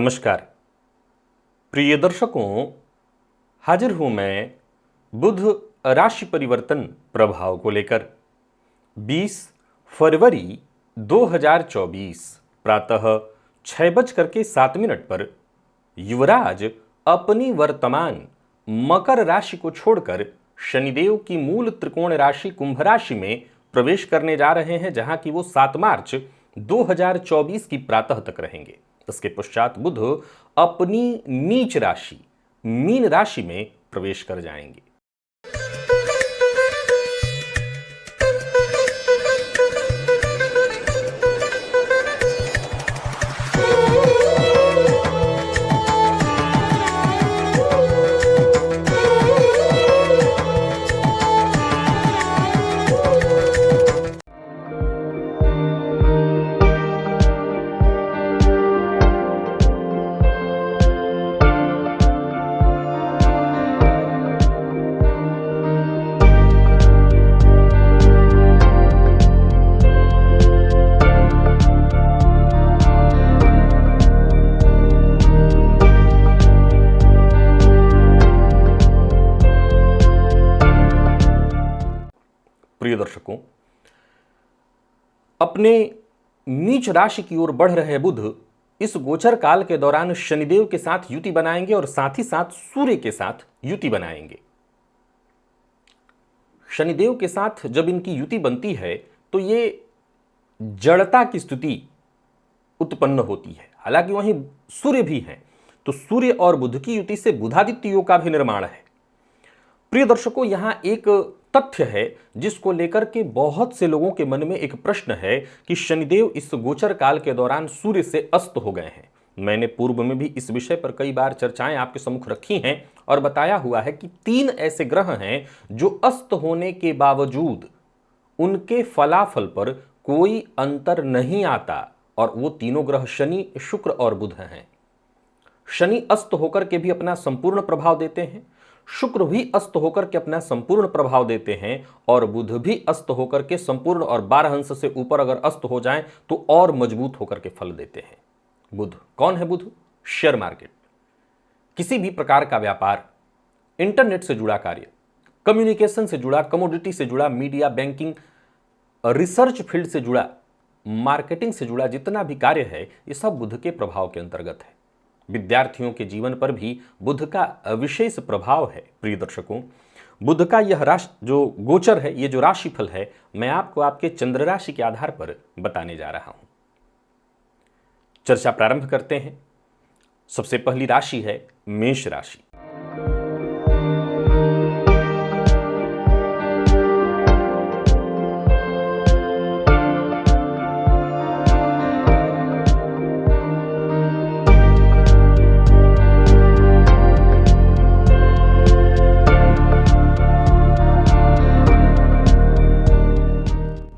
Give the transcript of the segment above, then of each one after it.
नमस्कार प्रिय दर्शकों, हाजिर हूं मैं बुध राशि परिवर्तन प्रभाव को लेकर। 20 फरवरी 2024 प्रातः 6:07 पर युवराज अपनी वर्तमान मकर राशि को छोड़कर शनिदेव की मूल त्रिकोण राशि कुंभ राशि में प्रवेश करने जा रहे हैं, जहां की वो 7 मार्च 2024 की प्रातः तक रहेंगे। इसके पश्चात बुध अपनी नीच राशि मीन राशि में प्रवेश कर जाएंगे। प्रिय दर्शकों, अपने नीच राशि की ओर बढ़ रहे बुध इस गोचर काल के दौरान शनिदेव के साथ युति बनाएंगे और साथ ही साथ सूर्य के साथ युति बनाएंगे। शनिदेव के साथ जब इनकी युति बनती है तो ये जड़ता की स्थिति उत्पन्न होती है। हालांकि वहीं सूर्य भी है, तो सूर्य और बुध की युति से बुधादित्य योग का भी निर्माण है। प्रिय दर्शकों, यहां एक तथ्य है जिसको लेकर के बहुत से लोगों के मन में एक प्रश्न है कि शनिदेव इस गोचर काल के दौरान सूर्य से अस्त हो गए हैं। मैंने पूर्व में भी इस विषय पर कई बार चर्चाएं आपके सम्मुख रखी हैं और बताया हुआ है कि 3 ऐसे ग्रह हैं जो अस्त होने के बावजूद उनके फलाफल पर कोई अंतर नहीं आता, और वो तीनों ग्रह शनि, शुक्र और बुध हैं। शनि अस्त होकर के भी अपना संपूर्ण प्रभाव देते हैं, शुक्र भी अस्त होकर के अपना संपूर्ण प्रभाव देते हैं, और बुध भी अस्त होकर के संपूर्ण और 12 अंश से ऊपर अगर अस्त हो जाएं तो और मजबूत होकर के फल देते हैं। बुध कौन है? बुध शेयर मार्केट, किसी भी प्रकार का व्यापार, इंटरनेट से जुड़ा कार्य, कम्युनिकेशन से जुड़ा, कमोडिटी से जुड़ा, मीडिया, बैंकिंग, रिसर्च फील्ड से जुड़ा, मार्केटिंग से जुड़ा जितना भी कार्य है ये सब बुध के प्रभाव के अंतर्गत है। विद्यार्थियों के जीवन पर भी बुध का विशेष प्रभाव है। प्रिय दर्शकों, बुध का यह राशि जो गोचर है, ये जो राशिफल है, मैं आपको आपके चंद्र राशि के आधार पर बताने जा रहा हूं। चर्चा प्रारंभ करते हैं। सबसे पहली राशि है मेष राशि।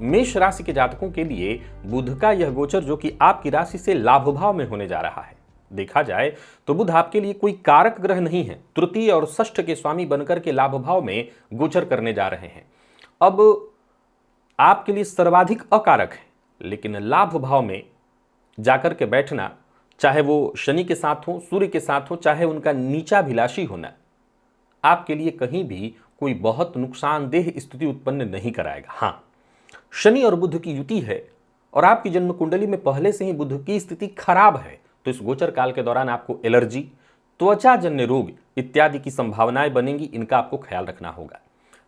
मेष राशि के जातकों के लिए बुध का यह गोचर, जो कि आपकी राशि से लाभ भाव में होने जा रहा है, देखा जाए तो बुध आपके लिए कोई कारक ग्रह नहीं है। तृतीय और षष्ठ के स्वामी बनकर के लाभ भाव में गोचर करने जा रहे हैं। अब आपके लिए सर्वाधिक अकारक है, लेकिन लाभ भाव में जाकर के बैठना, चाहे वो शनि के साथ हो, सूर्य के साथ हो, चाहे उनका नीचाभिलाषी होना, आपके लिए कहीं भी कोई बहुत नुकसानदेह स्थिति उत्पन्न नहीं कराएगा। हाँ, शनि और बुध की युति है और आपकी जन्म कुंडली में पहले से ही बुध की स्थिति खराब है, तो इस गोचर काल के दौरान आपको एलर्जी, त्वचा जन्य रोग इत्यादि की संभावनाएं बनेंगी। इनका आपको ख्याल रखना होगा।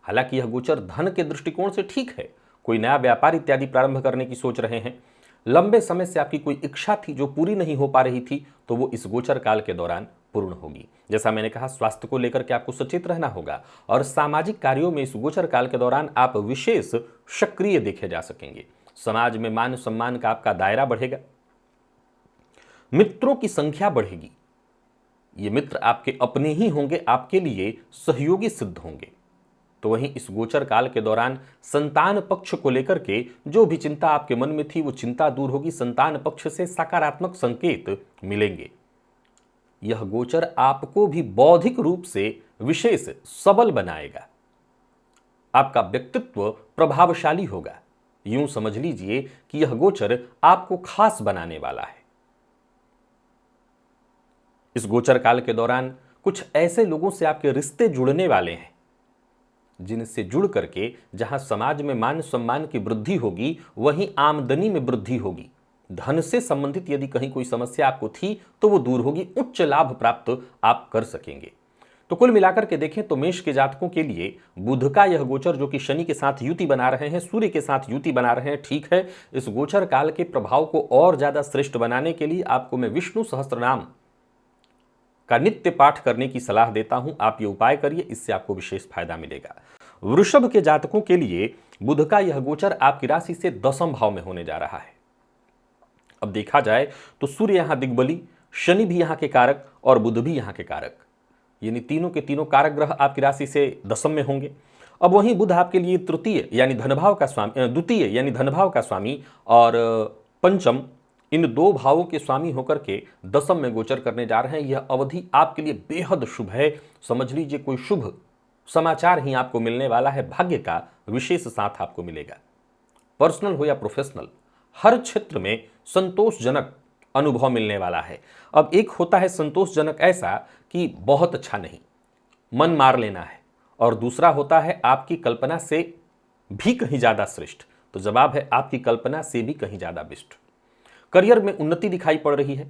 हालांकि यह गोचर धन के दृष्टिकोण से ठीक है। कोई नया व्यापार इत्यादि प्रारंभ करने की सोच रहे हैं, लंबे समय से आपकी कोई इच्छा थी जो पूरी नहीं हो पा रही थी, तो वो इस गोचर काल के दौरान पूर्ण होगी। जैसा मैंने कहा, स्वास्थ्य को लेकर के आपको सचेत रहना होगा, और सामाजिक कार्यों में इस गोचर काल के दौरान आप विशेष सक्रिय देखे जा सकेंगे। समाज में मान सम्मान का आपका दायरा बढ़ेगा, मित्रों की संख्या बढ़ेगी। ये मित्र आपके अपने ही होंगे, आपके लिए सहयोगी सिद्ध होंगे। तो वहीं इस गोचर काल के दौरान संतान पक्ष को लेकर के जो भी चिंता आपके मन में थी, वो चिंता दूर होगी। संतान पक्ष से सकारात्मक संकेत मिलेंगे। यह गोचर आपको भी बौद्धिक रूप से विशेष सबल बनाएगा। आपका व्यक्तित्व प्रभावशाली होगा। यूं समझ लीजिए कि यह गोचर आपको खास बनाने वाला है। इस गोचर काल के दौरान कुछ ऐसे लोगों से आपके रिश्ते जुड़ने वाले हैं जिनसे जुड़ करके जहां समाज में मान सम्मान की वृद्धि होगी, वहीं आमदनी में वृद्धि होगी। धन से संबंधित यदि कहीं कोई समस्या आपको थी तो वो दूर होगी, उच्च लाभ प्राप्त आप कर सकेंगे। तो कुल मिलाकर के देखें तो मेष के जातकों के लिए बुध का यह गोचर, जो कि शनि के साथ युति बना रहे हैं, सूर्य के साथ युति बना रहे हैं, ठीक है। इस गोचर काल के प्रभाव को और ज्यादा श्रेष्ठ बनाने के लिए आपको मैं विष्णु सहस्त्रनाम का नित्य पाठ करने की सलाह देता हूं। आप ये उपाय करिए, इससे आपको विशेष फायदा मिलेगा। वृषभ के जातकों के लिए बुध का यह गोचर आपकी राशि से 10वें भाव में होने जा रहा है। अब देखा जाए तो सूर्य यहां दिग्बली, शनि भी यहां के कारक और बुध भी यहां के कारक, यानी तीनों के तीनों कारक ग्रह आपकी राशि से 10वें में होंगे। अब वहीं बुध आपके लिए तृतीय यानी धनभाव का स्वामी, द्वितीय यानी धनभाव का स्वामी और पंचम, इन दो भावों के स्वामी होकर के 10वें में गोचर करने जा रहे हैं। यह अवधि आपके लिए बेहद शुभ है। समझ लीजिए कोई शुभ समाचार ही आपको मिलने वाला है। भाग्य का विशेष साथ आपको मिलेगा। पर्सनल हो या प्रोफेशनल, हर क्षेत्र में संतोषजनक अनुभव मिलने वाला है। अब एक होता है संतोषजनक ऐसा कि बहुत अच्छा नहीं, मन मार लेना है, और दूसरा होता है आपकी कल्पना से भी कहीं ज्यादा श्रेष्ठ। तो जवाब है आपकी कल्पना से भी कहीं ज्यादा बेस्ट। करियर में उन्नति दिखाई पड़ रही है।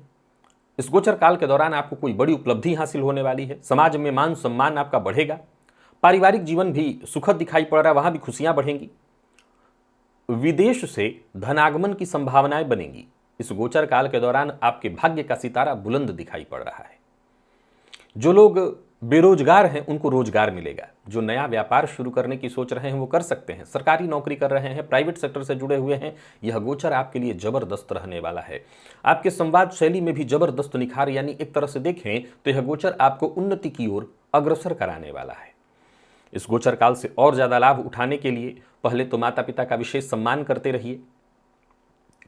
इस गोचर काल के दौरान आपको कोई बड़ी उपलब्धि हासिल होने वाली है। समाज में मान सम्मान आपका बढ़ेगा। पारिवारिक जीवन भी सुखद दिखाई पड़ रहा है, वहां भी खुशियां बढ़ेंगी। विदेश से धनागमन की संभावनाएं बनेंगी। इस गोचर काल के दौरान आपके भाग्य का सितारा बुलंद दिखाई पड़ रहा है। जो लोग बेरोजगार हैं उनको रोजगार मिलेगा। जो नया व्यापार शुरू करने की सोच रहे हैं वो कर सकते हैं। सरकारी नौकरी कर रहे हैं, प्राइवेट सेक्टर से जुड़े हुए हैं, यह गोचर आपके लिए जबरदस्त रहने वाला है। आपके संवाद शैली में भी जबरदस्त निखार, यानी एक तरह से देखें तो यह गोचर आपको उन्नति की ओर अग्रसर कराने वाला है। इस गोचर काल से और ज्यादा लाभ उठाने के लिए पहले तो माता पिता का विशेष सम्मान करते रहिए।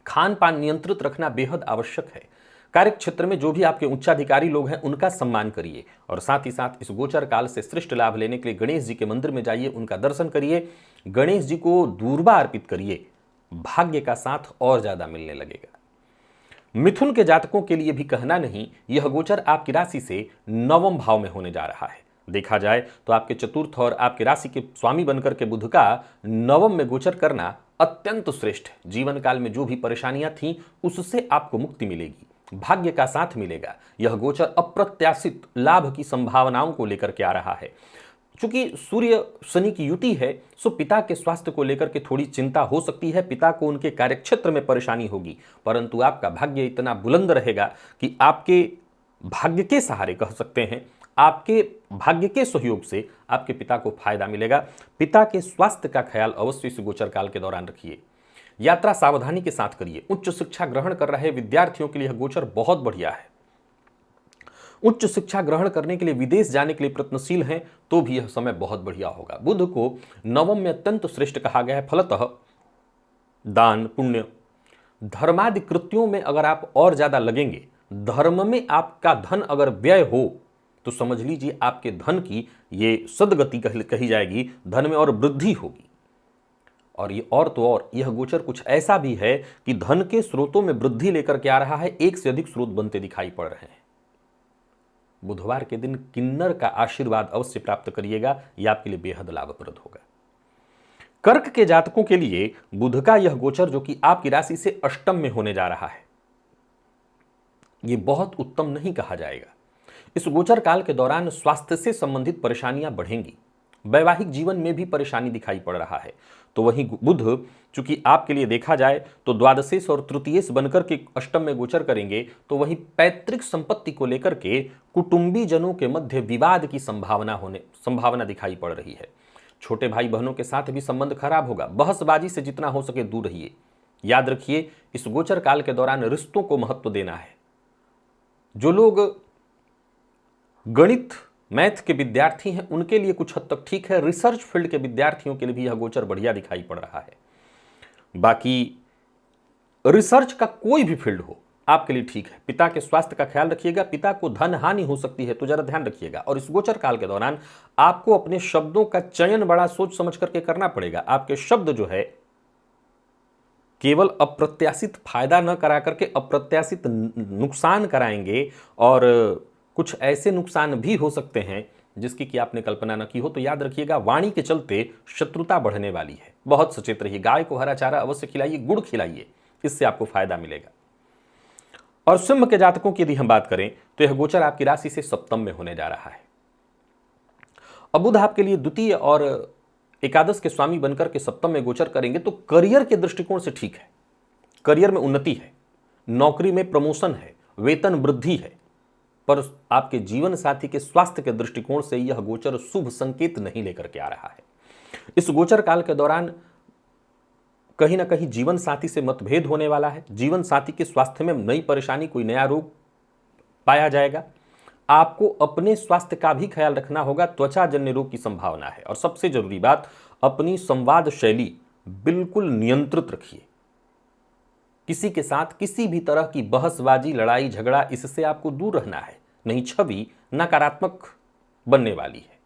खान पान नियंत्रित रखना बेहद आवश्यक है। कार्य क्षेत्र में जो भी आपके उच्चाधिकारी लोग हैं उनका सम्मान करिए, और साथ ही साथ इस गोचर काल से श्रेष्ठ लाभ लेने के लिए गणेश जी के मंदिर में जाइए, उनका दर्शन करिए, गणेश जी को दूर्वा अर्पित करिए। भाग्य का साथ और ज्यादा मिलने लगेगा। मिथुन के जातकों के लिए भी कहना नहीं, यह गोचर आपकी राशि से 9वें भाव में होने जा रहा है। देखा जाए तो आपके चतुर्थ और आपकी राशि के स्वामी बनकर के बुध का 9वें में गोचर करना अत्यंत श्रेष्ठ है। जीवन काल में जो भी परेशानियां थीं उससे आपको मुक्ति मिलेगी, भाग्य का साथ मिलेगा। यह गोचर अप्रत्याशित लाभ की संभावनाओं को लेकर के आ रहा है। चूंकि सूर्य शनि की युति है, सो पिता के स्वास्थ्य को लेकर के थोड़ी चिंता हो सकती है। पिता को उनके कार्यक्षेत्र में परेशानी होगी, परंतु आपका भाग्य इतना बुलंद रहेगा कि आपके भाग्य के सहारे, कह सकते हैं आपके भाग्य के सहयोग से आपके पिता को फायदा मिलेगा। पिता के स्वास्थ्य का ख्याल अवश्य इस गोचर काल के दौरान रखिए। यात्रा सावधानी के साथ करिए। उच्च शिक्षा ग्रहण कर रहे विद्यार्थियों के लिए गोचर बहुत बढ़िया है। उच्च शिक्षा ग्रहण करने के लिए विदेश जाने के लिए प्रयत्नशील हैं तो भी यह समय बहुत बढ़िया होगा। बुध को 9वें में अत्यंत श्रेष्ठ कहा गया है। फलतः दान पुण्य धर्मादि कृत्यों में अगर आप और ज्यादा लगेंगे, धर्म में आपका धन अगर व्यय हो तो समझ लीजिए आपके धन की ये सदगति कही जाएगी, धन में और वृद्धि होगी। और ये और तो और यह गोचर कुछ ऐसा भी है कि धन के स्रोतों में वृद्धि लेकर के आ रहा है। एक से अधिक स्रोत बनते दिखाई पड़ रहे हैं। बुधवार के दिन किन्नर का आशीर्वाद अवश्य प्राप्त करिएगा, यह आपके लिए बेहद लाभप्रद होगा। कर्क के जातकों के लिए बुध का यह गोचर, जो कि आपकी राशि से 8वें में होने जा रहा है, यह बहुत उत्तम नहीं कहा जाएगा। इस गोचर काल के दौरान स्वास्थ्य से संबंधित परेशानियां बढ़ेंगी। वैवाहिक जीवन में भी परेशानी दिखाई पड़ रहा है। तो वहीं बुध चूंकि आपके लिए देखा जाए तो द्वादशेश और तृतीयेश बनकर के 8वें में गोचर करेंगे, तो वहीं पैतृक संपत्ति को लेकर के कुटुंबी जनों के मध्य विवाद की संभावना दिखाई पड़ रही है। छोटे भाई बहनों के साथ भी संबंध खराब होगा। बहसबाजी से जितना हो सके दूर रहिए। याद रखिए इस गोचर काल के दौरान रिश्तों को महत्व देना है। जो लोग गणित मैथ के विद्यार्थी हैं उनके लिए कुछ हद तक ठीक है। रिसर्च फील्ड के विद्यार्थियों के लिए भी यह गोचर बढ़िया दिखाई पड़ रहा है। बाकी रिसर्च का कोई भी फील्ड हो आपके लिए ठीक है। पिता के स्वास्थ्य का ख्याल रखिएगा। पिता को धन हानि हो सकती है तो जरा ध्यान रखिएगा। और इस गोचर काल के दौरान आपको अपने शब्दों का चयन बड़ा सोच समझ करके करना पड़ेगा। आपके शब्द जो है केवल अप्रत्याशित फायदा न करा करके अप्रत्याशित नुकसान कराएंगे और कुछ ऐसे नुकसान भी हो सकते हैं जिसकी कि आपने कल्पना न की हो। तो याद रखिएगा, वाणी के चलते शत्रुता बढ़ने वाली है, बहुत सचेत रहिए। गाय को हरा चारा अवश्य खिलाइए, गुड़ खिलाइए, इससे आपको फायदा मिलेगा। और सिंह के जातकों की यदि हम बात करें तो यह गोचर आपकी राशि से सप्तम में होने जा रहा है। अब बुध आपके लिए द्वितीय और एकादश के स्वामी बनकर के सप्तम में गोचर करेंगे तो करियर के दृष्टिकोण से ठीक है, करियर में उन्नति है, नौकरी में प्रमोशन है, वेतन वृद्धि है। पर आपके जीवन साथी के स्वास्थ्य के दृष्टिकोण से यह गोचर शुभ संकेत नहीं लेकर के आ रहा है। इस गोचर काल के दौरान कहीं ना कहीं जीवन साथी से मतभेद होने वाला है। जीवन साथी के स्वास्थ्य में नई परेशानी, कोई नया रोग पाया जाएगा। आपको अपने स्वास्थ्य का भी ख्याल रखना होगा, त्वचा जन्य रोग की संभावना है। और सबसे जरूरी बात, अपनी संवाद शैली बिल्कुल नियंत्रित रखिए। किसी के साथ किसी भी तरह की बहसबाजी, लड़ाई झगड़ा, इससे आपको दूर रहना है, नहीं छवि नकारात्मक बनने वाली है।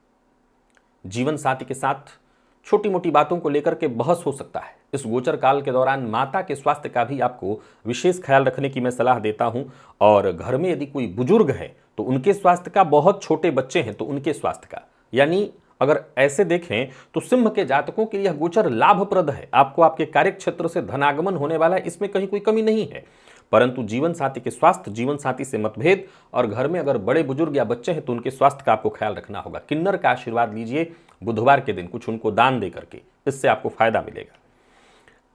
जीवन साथी के साथ छोटी मोटी बातों को लेकर के बहस हो सकता है। इस गोचर काल के दौरान माता के स्वास्थ्य का भी आपको विशेष ख्याल रखने की मैं सलाह देता हूं। और घर में यदि कोई बुजुर्ग है तो उनके स्वास्थ्य का, बहुत छोटे बच्चे हैं तो उनके स्वास्थ्य का, यानी अगर ऐसे देखें तो सिंह के जातकों के लिए यह गोचर लाभप्रद है। आपको आपके कार्य क्षेत्र से धनागमन होने वाला है, इसमें कहीं कोई कमी नहीं है। परंतु जीवन साथी के स्वास्थ्य, जीवन साथी से मतभेद, और घर में अगर बड़े बुजुर्ग या बच्चे हैं तो उनके स्वास्थ्य का आपको ख्याल रखना होगा। किन्नर का आशीर्वाद लीजिए बुधवार के दिन, कुछ उनको दान दे करके, इससे आपको फायदा मिलेगा।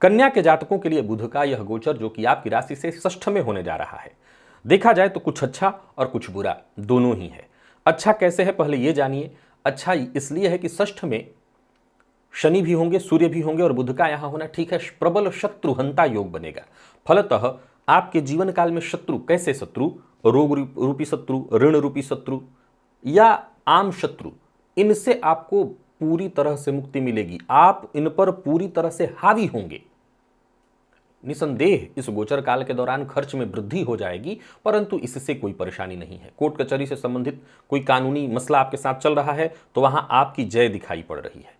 कन्या के जातकों के लिए बुध का यह गोचर, जो कि आपकी राशि से षष्ठ में होने जा रहा है, देखा जाए तो कुछ अच्छा और कुछ बुरा दोनों ही है। अच्छा कैसे है पहले ये जानिए। अच्छा इसलिए है कि षष्ठ में शनि भी होंगे, सूर्य भी होंगे और बुध का यहां होना ठीक है। प्रबल शत्रुहंता योग बनेगा। फलतः आपके जीवन काल में शत्रु, कैसे शत्रु, रोग रूपी शत्रु, ऋण रूपी शत्रु या आम शत्रु, इनसे आपको पूरी तरह से मुक्ति मिलेगी। आप इन पर पूरी तरह से हावी होंगे। निसंदेह इस गोचर काल के दौरान खर्च में वृद्धि हो जाएगी, परंतु इससे कोई परेशानी नहीं है। कोर्ट कचहरी से संबंधित कोई कानूनी मसला आपके साथ चल रहा है तो वहां आपकी जय दिखाई पड़ रही है।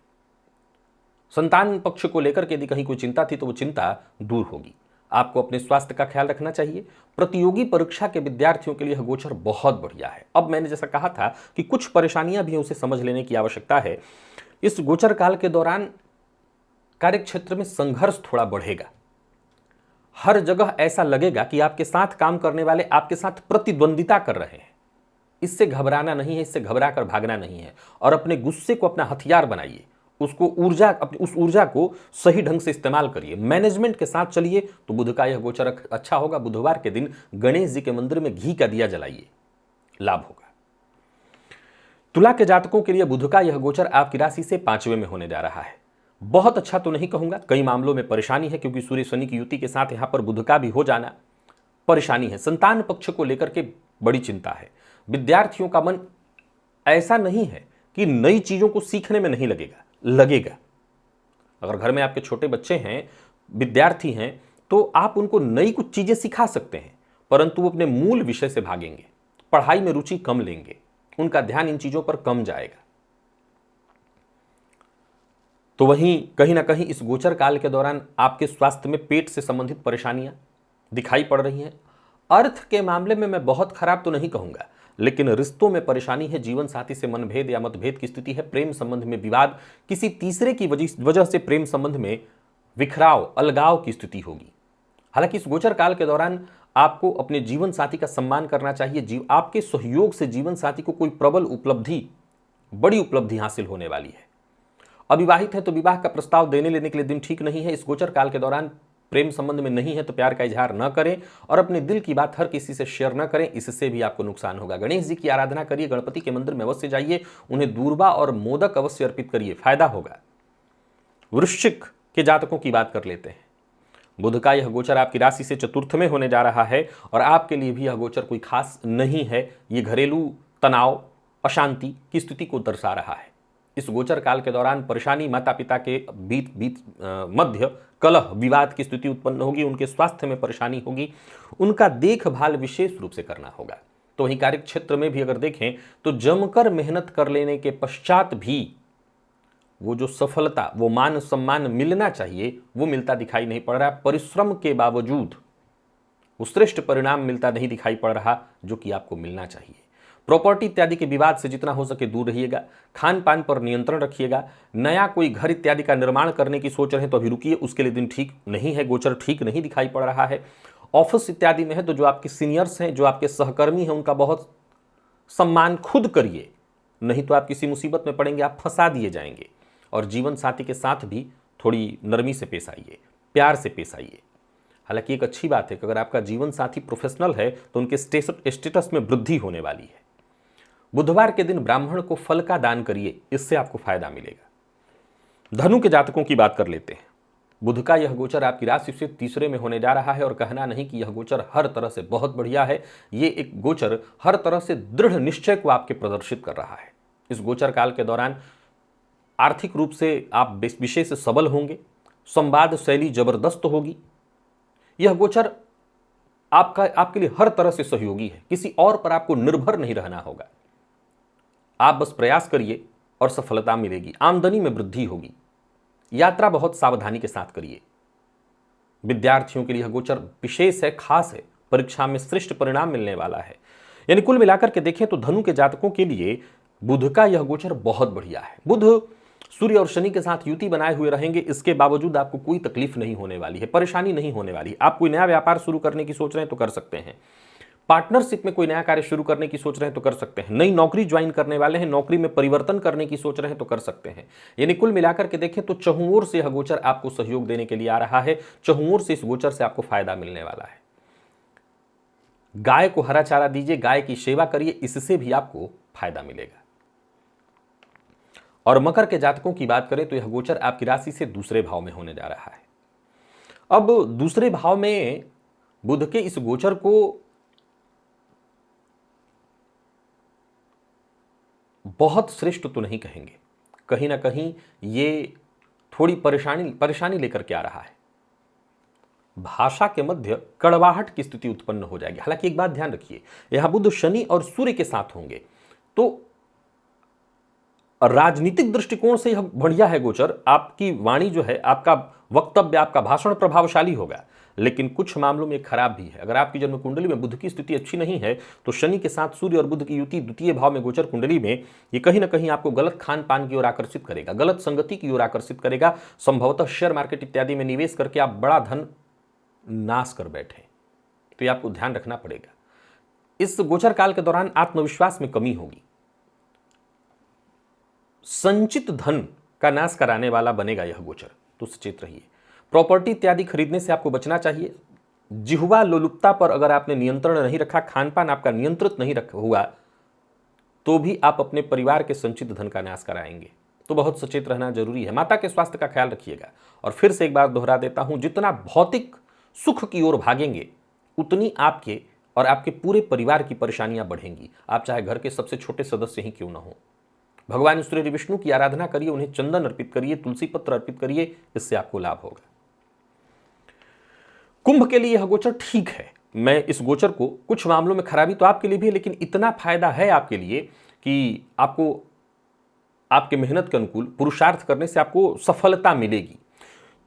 संतान पक्ष को लेकर के यदि कहीं कोई चिंता थी तो वो चिंता दूर होगी। आपको अपने स्वास्थ्य का ख्याल रखना चाहिए। प्रतियोगी परीक्षा के विद्यार्थियों के लिए यह गोचर बहुत बढ़िया है। अब मैंने जैसा कहा था कि कुछ परेशानियां भी उसे समझ लेने की आवश्यकता है। इस गोचर काल के दौरान कार्यक्षेत्र में संघर्ष थोड़ा बढ़ेगा। हर जगह ऐसा लगेगा कि आपके साथ काम करने वाले आपके साथ प्रतिद्वंदिता कर रहे हैं। इससे घबराना नहीं है, इससे घबरा कर भागना नहीं है। और अपने गुस्से को अपना हथियार बनाइए, उसको ऊर्जा, अपनी उस ऊर्जा को सही ढंग से इस्तेमाल करिए, मैनेजमेंट के साथ चलिए तो बुध का यह गोचर अच्छा होगा। बुधवार के दिन गणेश जी के मंदिर में घी का दिया जलाइए, लाभ होगा। तुला के जातकों के लिए बुध का यह गोचर आपकी राशि से 5वें में होने जा रहा है। बहुत अच्छा तो नहीं कहूंगा, कई मामलों में परेशानी है, क्योंकि सूर्य शनि की युति के साथ यहां पर बुध का भी हो जाना परेशानी है। संतान पक्ष को लेकर के बड़ी चिंता है। विद्यार्थियों का मन ऐसा नहीं है कि नई चीजों को सीखने में नहीं लगेगा। अगर घर में आपके छोटे बच्चे हैं, विद्यार्थी हैं, तो आप उनको नई कुछ चीजें सिखा सकते हैं, परंतु वो अपने मूल विषय से भागेंगे, पढ़ाई में रुचि कम लेंगे, उनका ध्यान इन चीजों पर कम जाएगा। तो वहीं कहीं ना कहीं इस गोचर काल के दौरान आपके स्वास्थ्य में पेट से संबंधित परेशानियां दिखाई पड़ रही हैं। अर्थ के मामले में मैं बहुत खराब तो नहीं कहूंगा, लेकिन रिश्तों में परेशानी है। जीवन साथी से मनभेद या मतभेद की स्थिति है। प्रेम संबंध में विवाद, किसी तीसरे की वजह से प्रेम संबंध में विखराव, अलगाव की स्थिति होगी। हालांकि इस गोचर काल के दौरान आपको अपने जीवन साथी का सम्मान करना चाहिए। आपके सहयोग से जीवन साथी को कोई प्रबल उपलब्धि, बड़ी उपलब्धि हासिल होने वाली है। अविवाहित है तो विवाह का प्रस्ताव देने लेने के लिए दिन ठीक नहीं है। इस गोचर काल के दौरान प्रेम संबंध में नहीं है तो प्यार का इजहार न करें और अपने दिल की बात हर किसी से शेयर न करें, इससे भी आपको नुकसान होगा। गणेश जी की आराधना करिए, गणपति के मंदिर में अवश्य जाइए, उन्हें दूर्वा और मोदक अवश्य अर्पित करिए, फायदा होगा। वृश्चिक के जातकों की बात कर लेते हैं। बुध का यह गोचर आपकी राशि से चतुर्थ में होने जा रहा है और आपके लिए भी यह गोचर कोई खास नहीं है। ये घरेलू तनाव, अशांति की स्थिति को दर्शा रहा है। इस गोचर काल के दौरान परेशानी, माता पिता के मध्य कलह, विवाद की स्थिति उत्पन्न होगी, उनके स्वास्थ्य में परेशानी होगी, उनका देखभाल विशेष रूप से करना होगा। तो वहीं कार्य क्षेत्र में भी अगर देखें तो जमकर मेहनत कर लेने के पश्चात भी वो जो सफलता, वो मान सम्मान मिलना चाहिए, वो मिलता दिखाई नहीं पड़ रहा। परिश्रम के बावजूद वो श्रेष्ठ परिणाम मिलता नहीं दिखाई पड़ रहा जो कि आपको मिलना चाहिए। प्रॉपर्टी इत्यादि के विवाद से जितना हो सके दूर रहिएगा। खान पान पर नियंत्रण रखिएगा। नया कोई घर इत्यादि का निर्माण करने की सोच रहे हैं तो अभी रुकिए, उसके लिए दिन ठीक नहीं है, गोचर ठीक नहीं दिखाई पड़ रहा है। ऑफिस इत्यादि में है तो जो आपके सीनियर्स हैं, जो आपके सहकर्मी हैं, उनका बहुत सम्मान खुद करिए, नहीं तो आप किसी मुसीबत में पड़ेंगे, आप फंसा दिए जाएंगे। और जीवन साथी के साथ भी थोड़ी नरमी से पेश आइए, प्यार से पेश आइए। हालांकि एक अच्छी बात है कि अगर आपका जीवन साथी प्रोफेशनल है तो उनके स्टेटस में वृद्धि होने वाली है। बुधवार के दिन ब्राह्मण को फल का दान करिए, इससे आपको फायदा मिलेगा। धनु के जातकों की बात कर लेते हैं। बुध का यह गोचर आपकी राशि से तीसरे में होने जा रहा है और कहना नहीं कि यह गोचर हर तरह से बहुत बढ़िया है। ये एक गोचर हर तरह से दृढ़ निश्चय को आपके प्रदर्शित कर रहा है। इस गोचर काल के दौरान आर्थिक रूप से आप विशेष सबल होंगे, संवाद शैली जबरदस्त होगी। यह गोचर आपके लिए हर तरह से सहयोगी है, किसी और पर आपको निर्भर नहीं रहना होगा। आप बस प्रयास करिए और सफलता मिलेगी। आमदनी में वृद्धि होगी। यात्रा बहुत सावधानी के साथ करिए। विद्यार्थियों के लिए यह गोचर विशेष है, खास है। परीक्षा में श्रेष्ठ परिणाम मिलने वाला है। यानी कुल मिलाकर के देखें तो धनु के जातकों के लिए बुध का यह गोचर बहुत बढ़िया है। बुध सूर्य और शनि के साथ युति बनाए हुए रहेंगे, इसके बावजूद आपको कोई तकलीफ नहीं होने वाली है, परेशानी नहीं होने वाली है। आप कोई नया व्यापार शुरू करने की सोच रहे हैं तो कर सकते हैं। पार्टनरशिप में कोई नया कार्य शुरू करने की सोच रहे हैं तो कर सकते हैं। नई नौकरी ज्वाइन करने वाले हैं, नौकरी में परिवर्तन करने की सोच रहे हैं तो कर सकते हैं। यानी कुल मिलाकर के देखें तो चहुं ओर से यह गोचर आपको सहयोग देने के लिए आ रहा है। चहुं ओर से इस गोचर से आपको फायदा मिलने वाला है। गाय को हरा चारा दीजिए, गाय की सेवा करिए, इससे भी आपको फायदा मिलेगा। और मकर के जातकों की बात करें तो यह गोचर आपकी राशि से दूसरे भाव में होने जा रहा है। अब दूसरे भाव में बुध के इस गोचर को बहुत श्रेष्ठ तो नहीं कहेंगे, कहीं ना कहीं ये थोड़ी परेशानी लेकर के आ रहा है। भाषा के मध्य कड़वाहट की स्थिति उत्पन्न हो जाएगी। हालांकि एक बात ध्यान रखिए, यहां बुध शनि और सूर्य के साथ होंगे तो राजनीतिक दृष्टिकोण से यह बढ़िया है गोचर। आपकी वाणी जो है, आपका वक्तव्य, आपका भाषण प्रभावशाली होगा, लेकिन कुछ मामलों में खराब भी है। अगर आपकी जन्म कुंडली में बुध की स्थिति अच्छी नहीं है तो शनि के साथ सूर्य और बुध की युति द्वितीय भाव में गोचर कुंडली में ये कहीं ना कहीं आपको गलत खान पान की ओर आकर्षित करेगा, गलत संगति की ओर आकर्षित करेगा। संभवतः शेयर मार्केट इत्यादि में निवेश करके आप बड़ा धन नाश कर बैठे, तो ये आपको ध्यान रखना पड़ेगा। इस गोचर काल के दौरान आत्मविश्वास में कमी होगी। संचित धन का नाश कराने वाला बनेगा यह गोचर, तो सचेत रहिए। प्रॉपर्टी इत्यादि खरीदने से आपको बचना चाहिए। जिह्वा लोलुपता पर अगर आपने नियंत्रण नहीं रखा, खान पान आपका नियंत्रित नहीं रखा हुआ, तो भी आप अपने परिवार के संचित धन का नाश कराएंगे। तो बहुत सचेत रहना जरूरी है। माता के स्वास्थ्य का ख्याल रखिएगा। और फिर से एक बार दोहरा देता हूं, जितना भौतिक सुख की ओर भागेंगे उतनी आपके और आपके पूरे परिवार की परेशानियां बढ़ेंगी। आप चाहे घर के सबसे छोटे सदस्य ही क्यों ना हो। भगवान सूर्य विष्णु की आराधना करिए, उन्हें चंदन अर्पित करिए, तुलसी पत्र अर्पित करिए, इससे आपको लाभ होगा। कुंभ के लिए यह गोचर ठीक है। मैं इस गोचर को, कुछ मामलों में खराबी तो आपके लिए भी है, लेकिन इतना फायदा है आपके लिए कि आपको आपके मेहनत के अनुकूल पुरुषार्थ करने से आपको सफलता मिलेगी।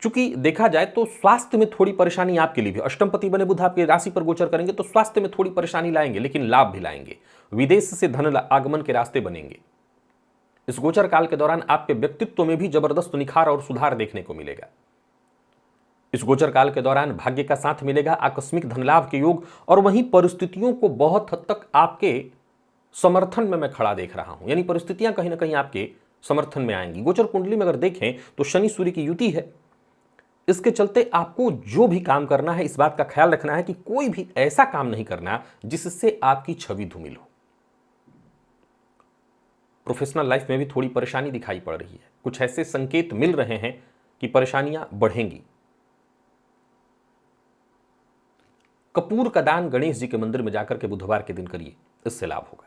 चूंकि देखा जाए तो स्वास्थ्य में थोड़ी परेशानी आपके लिए भी, अष्टमपति बने बुध आपके राशि पर गोचर करेंगे तो स्वास्थ्य में थोड़ी परेशानी लाएंगे, लेकिन लाभ भी लाएंगे। विदेश से धन आगमन के रास्ते बनेंगे। इस गोचर काल के दौरान आपके व्यक्तित्व में भी जबरदस्त निखार और सुधार देखने को मिलेगा। इस गोचर काल के दौरान भाग्य का साथ मिलेगा, आकस्मिक धन लाभ के योग, और वहीं परिस्थितियों को बहुत हद तक आपके समर्थन में मैं खड़ा देख रहा हूं। यानी परिस्थितियां कहीं ना कहीं आपके समर्थन में आएंगी। गोचर कुंडली में अगर देखें तो शनि सूर्य की युति है। इसके चलते आपको जो भी काम करना है, इस बात का ख्याल रखना है कि कोई भी ऐसा काम नहीं करना जिससे आपकी छवि धूमिल हो। प्रोफेशनल लाइफ में भी थोड़ी परेशानी दिखाई पड़ रही है। कुछ ऐसे संकेत मिल रहे हैं कि परेशानियां बढ़ेंगी। कपूर का दान गणेश जी के मंदिर में जाकर के बुधवार के दिन करिए, इससे लाभ होगा।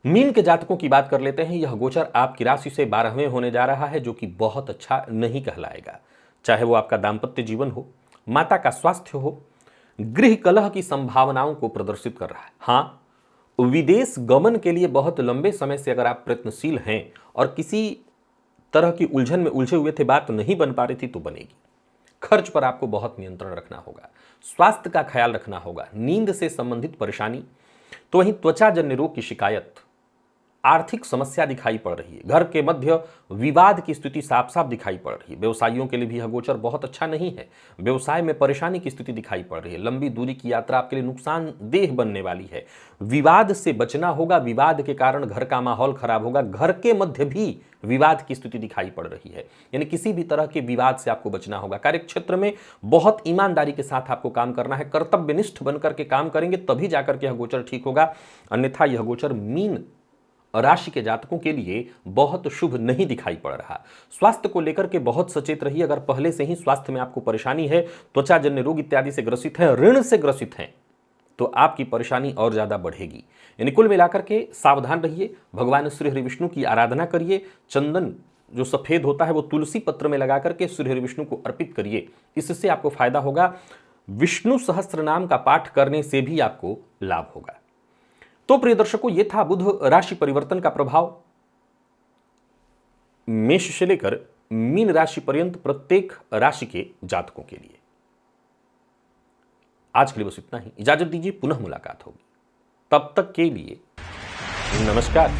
मीन के जातकों की बात कर लेते हैं। यह गोचर आपकी राशि से 12वें होने जा रहा है, जो कि बहुत अच्छा नहीं कहलाएगा। चाहे वो आपका दाम्पत्य जीवन हो, माता का स्वास्थ्य हो, गृह कलह की संभावनाओं को प्रदर्शित कर रहा है। हाँ, विदेश गमन के लिए बहुत लंबे समय से अगर आप प्रयत्नशील हैं और किसी तरह की उलझन में उलझे हुए थे, बात नहीं बन पा रही थी, तो बनेगी। खर्च पर आपको बहुत नियंत्रण रखना होगा। स्वास्थ्य का ख्याल रखना होगा। नींद से संबंधित परेशानी, तो वहीं त्वचाजन्य रोग की शिकायत, आर्थिक समस्या दिखाई पड़ रही है, घर के मध्य विवाद की स्थिति साफ साफ दिखाई पड़ रही है। व्यवसायियों के लिए भी यह गोचर बहुत अच्छा नहीं है, व्यवसाय में परेशानी की स्थिति दिखाई पड़ रही है। लंबी दूरी की यात्रा आपके लिए नुकसानदेह बनने वाली है। विवाद से बचना होगा, विवाद के कारण घर का माहौल खराब होगा, घर के मध्य भी विवाद की स्थिति दिखाई पड़ रही है, यानी किसी भी तरह के विवाद से आपको बचना होगा। कार्यक्षेत्र में बहुत ईमानदारी के साथ आपको काम करना है, कर्तव्यनिष्ठ बनकर के काम करेंगे तभी जाकर के यह गोचर ठीक होगा, अन्यथा यह गोचर मीन राशि के जातकों के लिए बहुत शुभ नहीं दिखाई पड़ रहा। स्वास्थ्य को लेकर के बहुत सचेत रहिए। अगर पहले से ही स्वास्थ्य में आपको परेशानी है, त्वचाजन्य रोग इत्यादि से ग्रसित है, ऋण से ग्रसित हैं, तो आपकी परेशानी और ज्यादा बढ़ेगी। यानी कुल मिलाकर के सावधान रहिए, भगवान श्री हरि विष्णु की आराधना करिए, चंदन जो सफेद होता है वो तुलसी पत्र में लगा करके श्री हरि विष्णु को अर्पित करिए, इससे आपको फायदा होगा। विष्णु सहस्त्र नाम का पाठ करने से भी आपको लाभ होगा। तो प्रिय दर्शकों, यह था बुध राशि परिवर्तन का प्रभाव मेष से लेकर मीन राशि पर्यंत प्रत्येक राशि के जातकों के लिए। आज के लिए बस इतना ही, इजाजत दीजिए, पुनः मुलाकात होगी। तब तक के लिए नमस्कार।